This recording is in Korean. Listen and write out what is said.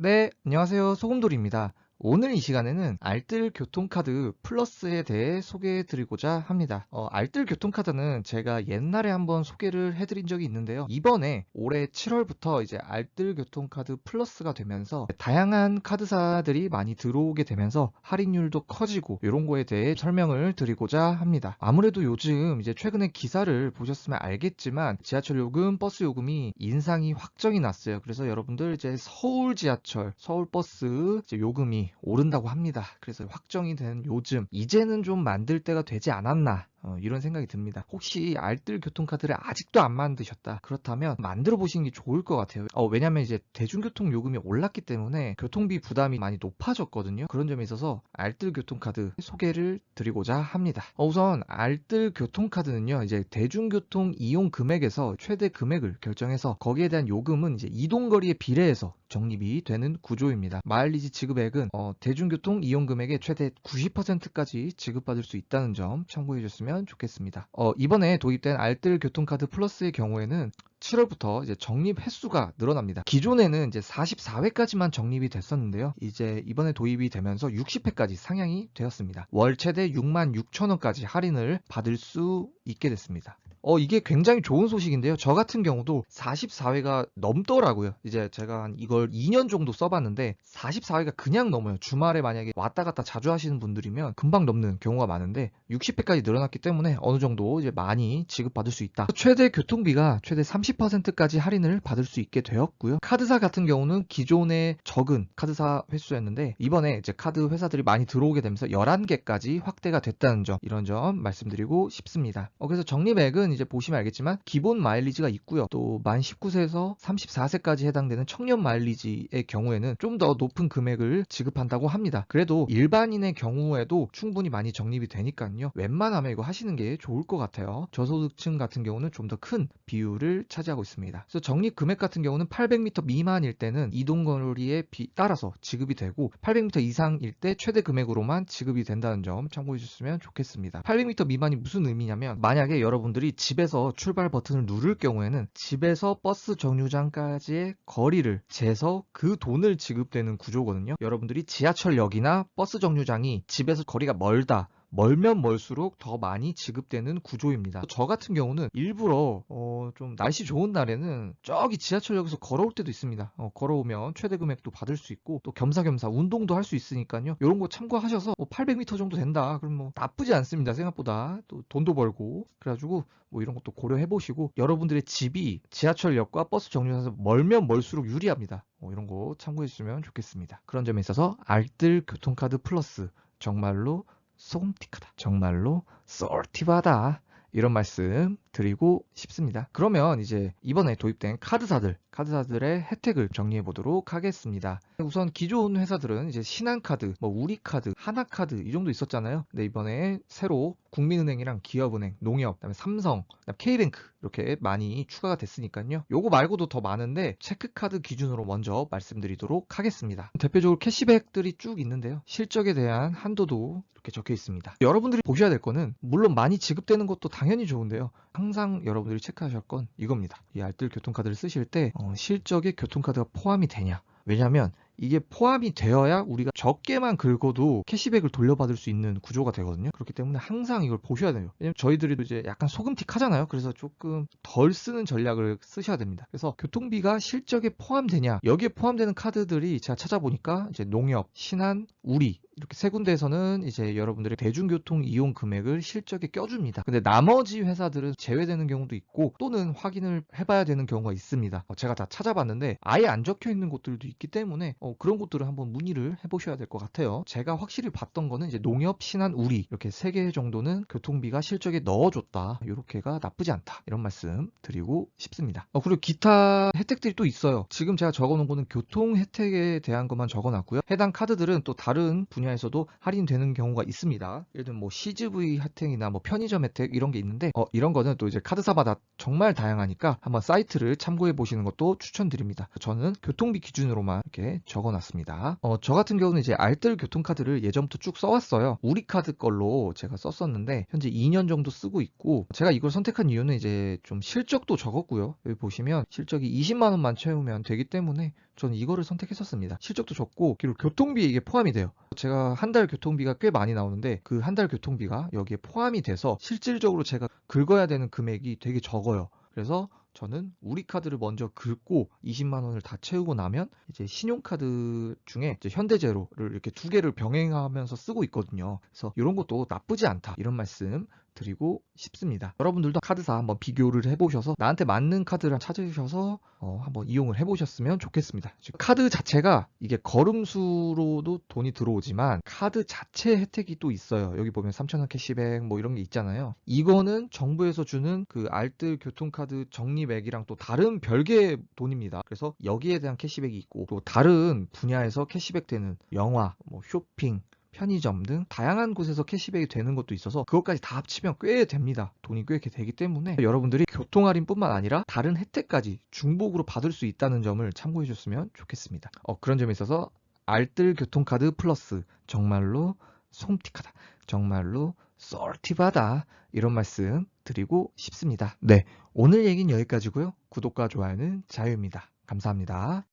네, 안녕하세요. 소금돌이입니다. 오늘 이 시간에는 알뜰 교통카드 플러스에 대해 소개해 드리고자 합니다. 알뜰 교통카드는 제가 옛날에 한번 소개를 해드린 적이 있는데요. 이번에 올해 7월부터 이제 알뜰 교통카드 플러스가 되면서 다양한 카드사들이 많이 들어오게 되면서 할인율도 커지고 이런 거에 대해 설명을 드리고자 합니다. 아무래도 요즘 이제 최근에 기사를 보셨으면 알겠지만 지하철 요금, 버스 요금이 인상이 확정이 났어요. 그래서 여러분들 이제 서울 지하철, 서울 버스 이제 요금이 오른다고 합니다. 그래서 확정이 된 요즘 이제는 좀 만들 때가 되지 않았나 이런 생각이 듭니다. 혹시 알뜰 교통카드를 아직도 안 만드셨다 그렇다면 만들어 보시는 게 좋을 것 같아요. 왜냐면 이제 대중교통 요금이 올랐기 때문에 교통비 부담이 많이 높아졌거든요. 그런 점에 있어서 알뜰 교통카드 소개를 드리고자 합니다. 우선 알뜰 교통카드는요, 이제 대중교통 이용 금액에서 최대 금액을 결정해서 거기에 대한 요금은 이제 이동거리에 비례해서 적립이 되는 구조입니다. 마일리지 지급액은 대중교통 이용 금액의 최대 90%까지 지급받을 수 있다는 점 참고해 주셨으면 좋겠습니다. 이번에 도입된 알뜰 교통카드 플러스의 경우에는 7월부터 이제 적립 횟수가 늘어납니다. 기존에는 이제 44회까지만 적립이 됐었는데요. 이제 이번에 도입이 되면서 60회까지 상향이 되었습니다. 월 최대 66,000원까지 할인을 받을 수 있게 됐습니다. 이게 굉장히 좋은 소식인데요. 저 같은 경우도 44회가 넘더라고요. 이제 제가 한 이걸 2년 정도 써봤는데 44회가 그냥 넘어요. 주말에 만약에 왔다 갔다 자주 하시는 분들이면 금방 넘는 경우가 많은데 60회까지 늘어났기 때문에 어느 정도 이제 많이 지급받을 수 있다. 최대 교통비가 최대 30%까지 할인을 받을 수 있게 되었고요. 카드사 같은 경우는 기존에 적은 카드사 횟수였는데 이번에 이제 카드 회사들이 많이 들어오게 되면서 11개까지 확대가 됐다는 점, 이런 점 말씀드리고 싶습니다. 그래서 적립액은 이제 보시면 알겠지만 기본 마일리지가 있고요. 또 만 19세에서 34세까지 해당되는 청년 마일리지의 경우에는 좀 더 높은 금액을 지급한다고 합니다. 그래도 일반인의 경우에도 충분히 많이 적립이 되니까요. 웬만하면 이거 하시는 게 좋을 것 같아요. 저소득층 같은 경우는 좀 더 큰 비율을 차지하고 있습니다. 그래서 적립 금액 같은 경우는 800m 미만일 때는 이동거리에 따라서 지급이 되고 800m 이상일 때 최대 금액으로만 지급이 된다는 점 참고해 주셨으면 좋겠습니다. 800m 미만이 무슨 의미냐면 만약에 여러분들이 집에서 출발 버튼을 누를 경우에는 집에서 버스 정류장까지의 거리를 재서 그 돈을 지급되는 구조거든요. 여러분들이 지하철역이나 버스 정류장이 집에서 거리가 멀면 멀수록 더 많이 지급되는 구조입니다. 저 같은 경우는 일부러 좀 날씨 좋은 날에는 저기 지하철역에서 걸어올 때도 있습니다. 걸어오면 최대 금액도 받을 수 있고 또 겸사겸사 운동도 할 수 있으니까요. 이런 거 참고하셔서 800m 정도 된다. 그럼 뭐 나쁘지 않습니다. 생각보다 또 돈도 벌고 그래가지고 뭐 이런 것도 고려해 보시고 여러분들의 집이 지하철역과 버스 정류장에서 멀면 멀수록 유리합니다. 이런 거 참고해 주시면 좋겠습니다. 그런 점에 있어서 알뜰 교통카드 플러스 정말로 소금티카다. 정말로 쏠티바다. 이런 말씀 드리고 싶습니다. 그러면 이제 이번에 도입된 카드사들의 혜택을 정리해 보도록 하겠습니다. 우선 기존 회사들은 이제 신한카드, 뭐 우리카드, 하나카드 이 정도 있었잖아요. 근데 이번에 새로 국민은행이랑 기업은행, 농협, 그다음에 삼성, 그다음에 K뱅크 이렇게 많이 추가가 됐으니까요. 요거 말고도 더 많은데 체크카드 기준으로 먼저 말씀드리도록 하겠습니다. 대표적으로 캐시백들이 쭉 있는데요. 실적에 대한 한도도 이렇게 적혀 있습니다. 여러분들이 보셔야 될 거는 물론 많이 지급되는 것도 당연히 좋은데요. 항상 여러분들이 체크하실 건 이겁니다. 이 알뜰 교통카드를 쓰실 때 실적에 교통카드가 포함이 되냐. 왜냐면 이게 포함이 되어야 우리가 적게만 긁어도 캐시백을 돌려받을 수 있는 구조가 되거든요. 그렇기 때문에 항상 이걸 보셔야 돼요. 왜냐면 저희들이 이제 약간 소금틱 하잖아요. 그래서 조금 덜 쓰는 전략을 쓰셔야 됩니다. 그래서 교통비가 실적에 포함되냐, 여기에 포함되는 카드들이 제가 찾아보니까 이제 농협, 신한, 우리 이렇게 세 군데에서는 이제 여러분들의 대중교통 이용 금액을 실적에 껴줍니다. 근데 나머지 회사들은 제외되는 경우도 있고 또는 확인을 해봐야 되는 경우가 있습니다. 제가 다 찾아봤는데 아예 안 적혀 있는 곳들도 있기 때문에 그런 곳들은 한번 문의를 해보셔야 될 것 같아요. 제가 확실히 봤던 거는 이제 농협, 신한, 우리 이렇게 세 개 정도는 교통비가 실적에 넣어줬다. 이렇게가 나쁘지 않다. 이런 말씀 드리고 싶습니다. 그리고 기타 혜택들이 또 있어요. 지금 제가 적어놓은 거는 교통 혜택에 대한 것만 적어놨고요. 해당 카드들은 또 다른 분야에서도 할인되는 경우가 있습니다. 예를 들면 뭐 CGV 혜택이나 뭐 편의점 혜택 이런 게 있는데 이런 거는 또 이제 카드사마다 정말 다양하니까 한번 사이트를 참고해 보시는 것도 추천드립니다. 저는 교통비 기준으로만 이렇게 적어놨습니다. 저 같은 경우는 이제 알뜰 교통카드를 예전부터 쭉 써왔어요. 우리카드 걸로 제가 썼었는데 현재 2년 정도 쓰고 있고 제가 이걸 선택한 이유는 이제 좀 실적도 적었고요. 여기 보시면 실적이 20만 원만 채우면 되기 때문에 저는 이거를 선택했었습니다. 실적도 좋고 그리고 교통비에 이게 포함이 돼요. 제가 한 달 교통비가 꽤 많이 나오는데 그 한 달 교통비가 여기에 포함이 돼서 실질적으로 제가 긁어야 되는 금액이 되게 적어요. 그래서 저는 우리 카드를 먼저 긁고 20만 원을 다 채우고 나면 이제 신용카드 중에 이제 현대제로를 이렇게 두 개를 병행하면서 쓰고 있거든요. 그래서 이런 것도 나쁘지 않다, 이런 말씀 드리고 싶습니다. 여러분들도 카드사 한번 비교를 해보셔서 나한테 맞는 카드를 찾으셔서 한번 이용을 해보셨으면 좋겠습니다. 카드 자체가 이게 걸음수로도 돈이 들어오지만 카드 자체 혜택이 또 있어요. 여기 보면 3,000원 캐시백 뭐 이런 게 있잖아요. 이거는 정부에서 주는 그 알뜰 교통카드 적립액이랑 또 다른 별개의 돈입니다. 그래서 여기에 대한 캐시백이 있고 또 다른 분야에서 캐시백 되는 영화, 뭐 쇼핑, 편의점 등 다양한 곳에서 캐시백이 되는 것도 있어서 그것까지 다 합치면 꽤 됩니다. 돈이 꽤 되기 때문에 여러분들이 교통할인뿐만 아니라 다른 혜택까지 중복으로 받을 수 있다는 점을 참고해 줬으면 좋겠습니다. 그런 점에 있어서 알뜰 교통카드 플러스 정말로 솜틱하다, 정말로 쏠티바다, 이런 말씀 드리고 싶습니다. 네, 오늘 얘기는 여기까지고요. 구독과 좋아요는 자유입니다. 감사합니다.